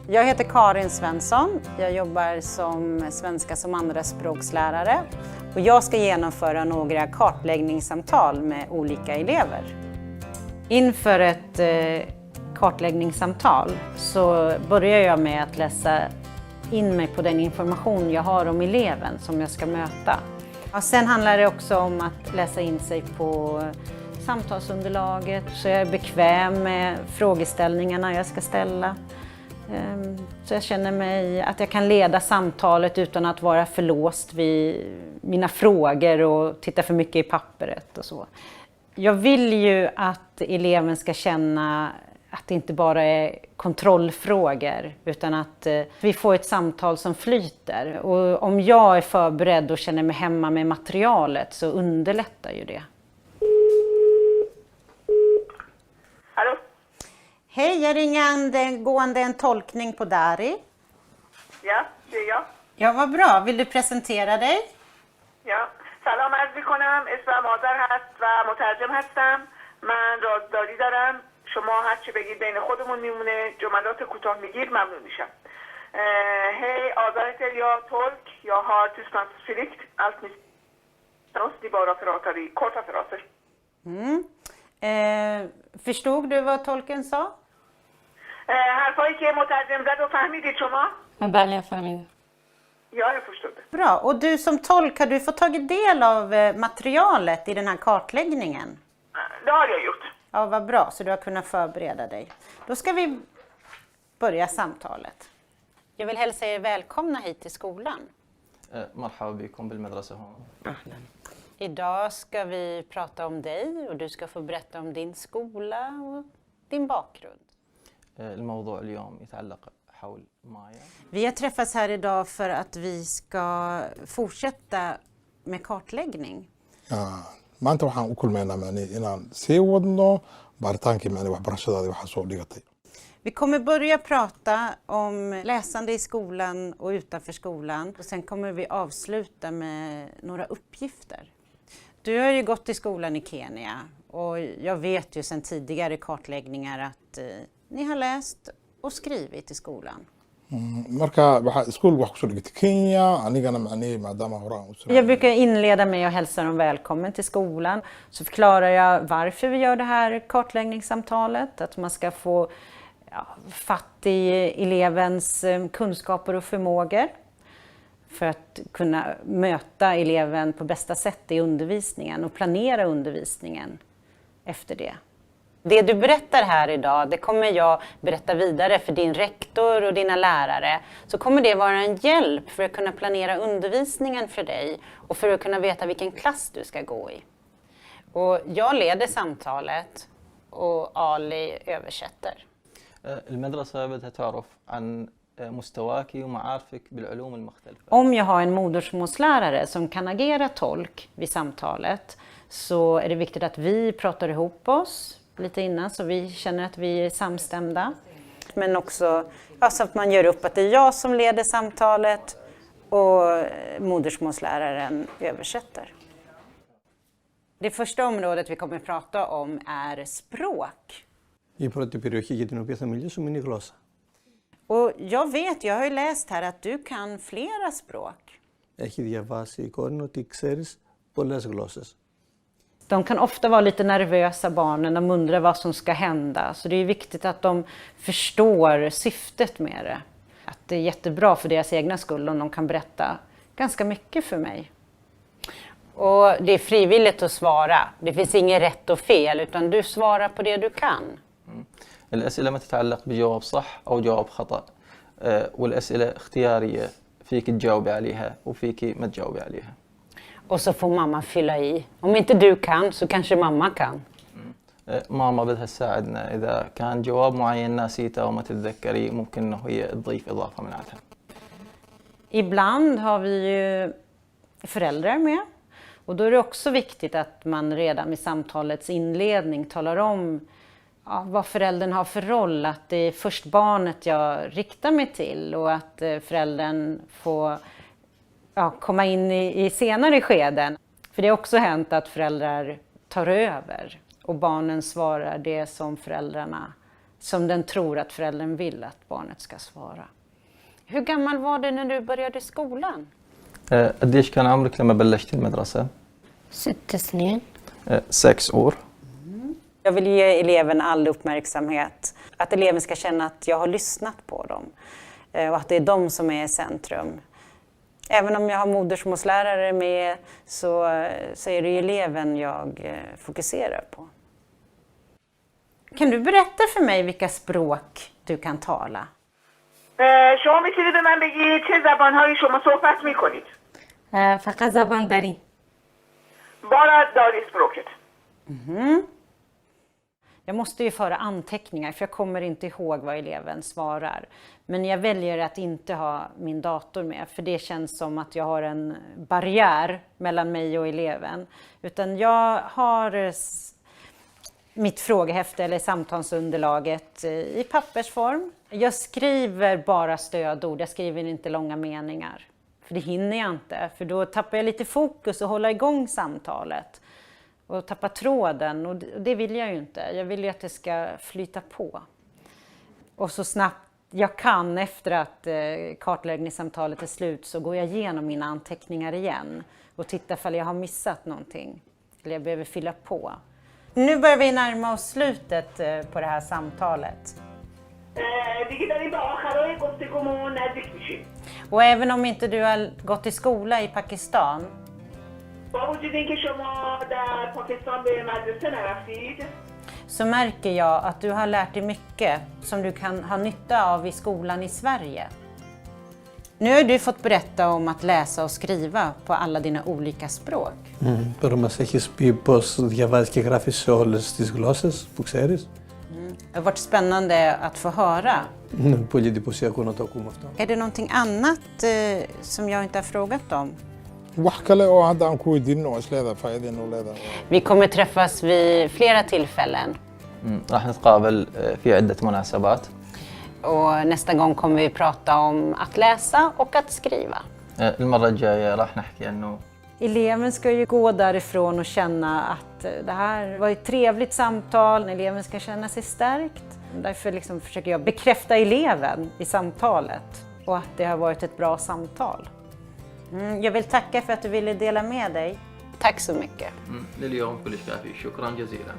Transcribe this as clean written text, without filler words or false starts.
Jag heter Karin Svensson. Jag jobbar som svenska som andraspråkslärare och jag ska genomföra några kartläggningssamtal med olika elever. Inför ett kartläggningssamtal så börjar jag med att läsa in mig på den information jag har om eleven som jag ska möta. Och sen handlar det också om att läsa in sig på samtalsunderlaget så jag är bekväm med frågeställningarna jag ska ställa. Så jag känner mig att jag kan leda samtalet utan att vara för låst vid mina frågor och titta för mycket i pappret och så. Jag vill ju att eleven ska känna att det inte bara är kontrollfrågor utan att vi får ett samtal som flyter. Och om jag är förberedd och känner mig hemma med materialet så underlättar ju det. Hallå? Hej, jag ringer angående en tolkning på Dari. Ja, det är jag. Ja, vad bra. Vill du presentera dig? Ja. سلام عرض می‌کنم. اسمم آذر هست و مترجم هستم. من رازداری دارم. شما هر چی بگید بین خودمون میمونه. جملات کوتاه میگید ممنون میشم. Hej, Azar heter jag, tolk. Jag har tystnadsplikt. Allt ni det är bara fraser i korta fraser. Förstod du vad tolken sa? حرفایی که مترجم زد و فهمیدید شما؟ بله jag فهمیدم. Ja, jag förstod. Bra. Och du som tolk, har du fått tagit del av materialet i den här kartläggningen? Det har jag gjort. Ja, vad bra. Så du har kunnat förbereda dig. Då ska vi börja samtalet. Jag vill hälsa er välkomna hit till skolan. مرحبا بكم بالمدرسة هون. أهلا. Idag ska vi prata om dig och du ska få berätta om din skola och din bakgrund. الموضوع اليوم يتعلق حول مايا. Vi har träffats här idag för att vi ska fortsätta med kartläggning. maanta waxaan u kulmaynaa inaan sii wadno baaritaankii waxbarashadaadii waxaa soo dhigatay. Vi kommer börja prata om läsande i skolan och utanför skolan. Och sen kommer vi avsluta med några uppgifter. Du har ju gått i skolan i Kenya och jag vet ju sedan tidigare kartläggningar att ni har läst och skrivit i skolan. marka iskuul wax kusoo dhigtay Kenya anigana maadaama horaan Jag brukar inleda med att hälsa dem välkommen till skolan. Så förklarar jag varför vi gör det här kartläggningssamtalet. Att man ska få fatt i elevens kunskaper och förmågor. För att kunna möta eleven på bästa sätt i undervisningen och planera undervisningen efter det. Det du berättar här idag, det kommer jag berätta vidare för din rektor och dina lärare. Så kommer det vara en hjälp för att kunna planera undervisningen för dig och för att kunna veta vilken klass du ska gå i. Och jag leder samtalet och Ali översätter. المدرسة بدها تعرف عن مستواك ومعارفك بالعلوم المختلفة. Om jag har en modersmålslärare som kan agera tolk vid samtalet så är det viktigt att vi pratar ihop oss lite innan så vi känner att vi är samstämda. Men också så att man gör upp att det är jag som leder samtalet och modersmålsläraren översätter. Det första området vi kommer att prata om är språk. Η πρώτη περιοχή για την οποία θα μιλήσουμε είναι η γλώσσα. Och jag har ju läst här att du kan flera språk. Έχει διαβάσει η κόρη ότι ξέρεις πολλές γλώσσες. De kan ofta vara lite nervösa barnen, de undrar vad som ska hända. Så det är viktigt att de förstår syftet med det. Att det är jättebra för deras egna skull om de kan berätta ganska mycket för mig. Och det är frivilligt att svara. Det finns inget rätt och fel utan du svarar på det du kan. الأسئلة ما تتعلق بجواب صح أو جواب خطأ. والأسئلة اختيارية فيك تجاوبي عليها وفيك ما تجاوبي عليها. Och så får mamma fylla i. Om inte du kan så kanske mamma kan. ماما بدها تساعدنا إذا كان جواب معين ناسيته أو ما تتذكري ممكن إنه هي تضيف إضافة من عندها. Ibland har vi ju föräldrar med. Och då är det också viktigt att man redan vid samtalets inledning talar om vad föräldern har för roll. Att det är först barnet jag riktar mig till och att föräldern får komma in i senare skeden. För det har också hänt att föräldrar tar över och barnen svarar det som föräldrarna som den tror att föräldern vill att barnet ska svara. Hur gammal var du när du började skolan? قديش كان عمرك لما بلشتي المدرسة؟ 6 سنين. 6 år. Jag vill ge eleven all uppmärksamhet. Att eleven ska känna att jag har lyssnat på dem. Och att det är de som är i centrum. Även om jag har modersmålslärare med så är det eleven jag fokuserar på. Kan du berätta för mig vilka språk du kan tala? شما میتونید به من بگید چه زبانهایی شما صحبت میکنید؟ فقط زبان داریم. Bara dari-språket. Jag måste ju föra anteckningar för jag kommer inte ihåg vad eleven svarar. Men jag väljer att inte ha min dator med för det känns som att jag har en barriär mellan mig och eleven. Utan jag har mitt frågehäfte eller samtalsunderlaget i pappersform. Jag skriver bara stödord, jag skriver inte långa meningar. För det hinner jag inte, för då tappar jag lite fokus och håller igång samtalet. Och tappar tråden, och det vill jag ju inte. Jag vill ju att det ska flyta på. Och så snabbt jag kan efter att kartläggningssamtalet är slut så går jag igenom mina anteckningar igen. Och tittar ifall jag har missat någonting. Eller jag behöver fylla på. Nu börjar vi närma oss slutet på det här samtalet. دیگه داریم به آخرای گفتگومون نزدیک میشیم. Och även om inte du har gått i skola i Pakistan با وجود اینکه شما در پاکستان به مدرسه نرفتید، så märker jag att du har lärt dig mycket som du kan ha nytta av i skolan i Sverige. Nu har du fått berätta om att läsa och skriva på alla dina olika språk. Τώρα μας έχεις πει πώς διαβάζεις και γράφεις σε όλες τις γλώσσες που ξέρεις. Det har varit spännande att få höra. Είναι πολύ εντυπωσιακό να το ακούμε αυτό. Är det någonting annat som jag inte har frågat om? wax kale oo hadda aan ku weydiinin oo isleedahay faa'iido inuu leedahay. Vi kommer träffas vid flera tillfällen. راح نتقابل في عدة مناسبات. Och nästa gång kommer vi prata om att läsa och att skriva. المرة الجاية راح نحكي إنه Eleven ska ju gå därifrån och känna att det här var ett trevligt samtal. Eleven ska känna sig stärkt. Därför liksom försöker jag bekräfta eleven i samtalet och att det har varit ett bra samtal. Jag vill tacka för att du ville dela med dig. Tack så mycket. لليوم كل شافي شكرا جزيلا.